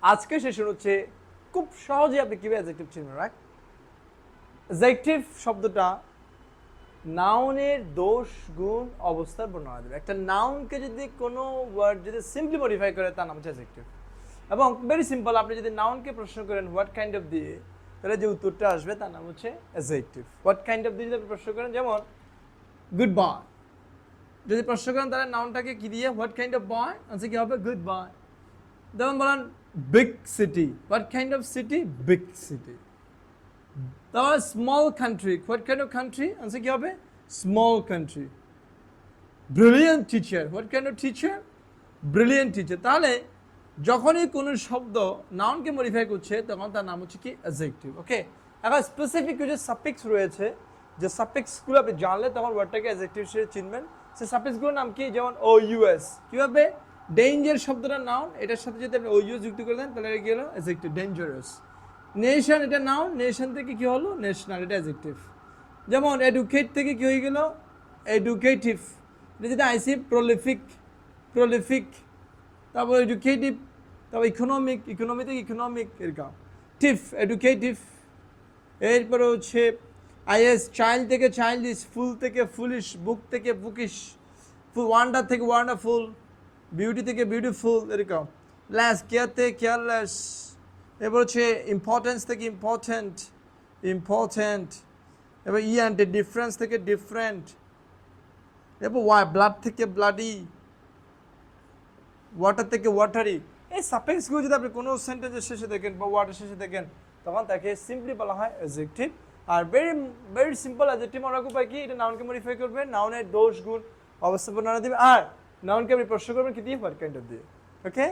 আজকে সেশন হচ্ছে খুব সহজে আপনি কিভাবে অ্যাডজেক্টিভ চিনবেন, রাইট? অ্যাডজেক্টিভ শব্দটা নাউনের দোষ গুণ অবস্থার বর্ণনা দেবে। একটা নাউনকে যদি কোনো ওয়ার্ড যদি সিম্পলি মডিফাই করে তার নাম হচ্ছে অ্যাডজেক্টিভ। এবং ভেরি সিম্পল, আপনি যদি নাউনকে প্রশ্ন করেন হোয়াট কাইন্ড অফ দিয়ে, তাহলে যে উত্তরটা আসবে তার নাম হচ্ছে অ্যাডজেক্টিভ। হোয়াট কাইন্ড অফ দিয়ে যদি আপনি প্রশ্ন করেন, যেমন গুড বয়, যদি প্রশ্ন করেন তাহলে নাউনটাকে কি দিয়ে, what kind of boy, answer কি হবে গুড বয়। যেমন বলেন big city, what kind of city, big city. তাহলে small country, what kind of country, answer কি হবে small country. Brilliant teacher, what kind of teacher, brilliant teacher. তাহলে যখনই কোনো শব্দ নাউনকে মডিফাই করছে তখন তার নাম হচ্ছে কি অ্যাডজেক্টিভ। ওকে, এখন স্পেসিফিক কিছু সাফিক্স রয়েছে, যে সাফিক্সগুলো আপনি জানলে তখন ওয়ার্ডটাকে অ্যাডজেক্টিভ হিসেবে চিনবেন। সেই সাফিক্সগুলোর নাম কি, যেমন ও ইউএস, কীভাবে ডেঞ্জার শব্দটা নাউন, এটার সাথে যদি আপনি ও ইউএস যুক্ত করে দেন তাহলে এটা কি হলো অ্যাডজেক্টিভ, ডেঞ্জারাস। নেশন, এটা নাউন, নেশন থেকে কি হলো ন্যাশনাল, এটা অ্যাডজেক্টিভ। যেমন এডুকেট থেকে কি হয়ে গেল এডুকেটিভ। এটা যেটা আইসি প্রলিফিক, প্রলিফিক। তারপর এডুকেটিভ, তারপর ইকোনমিক, ইকোনমি থেকে ইকোনমিক, এরকম টিফ, এডুকেটিভ। এরপরে হচ্ছে আইএস, চাইল্ড থেকে চাইল্ডিশ, ফুল থেকে ফুলিশ, বুক থেকে বুকিশ, ওয়ান্ডার থেকে ওয়ান্ডারফুল, বিউটি থেকে বিউটিফুল, এরকম। ল্যাস, কেয়ার থেকে কেয়ারলেস। এরপর হচ্ছে ইম্পর্টেন্স থেকে ইম্পর্টেন্ট, ইম্পর্টেন্ট। এবার ইয়ান্টে, ডিফারেন্স থেকে ডিফারেন্ট। এরপর ব্লাড থেকে ব্লাডি, ওয়াটার থেকে ওয়াটারি। এই সাফিক্সগুলো যদি আপনি কোনো সেন্টেন্সের শেষে দেখেন বা ওয়ার্ডের শেষে দেখেন তখন তাকে সিম্পলি বলা হয় adjective. Are very very simple adjective মনে রাখবো কি, এটা নাউনকে মডিফাই করবেন, নাউনের দোষ গুণ অবস্থা বর্ণনা দিবে, আর নাউনকে আপনি প্রশ্ন করবেন কি দিয়ে, হোয়াট কাইন্ড অফ দিয়ে। ওকে।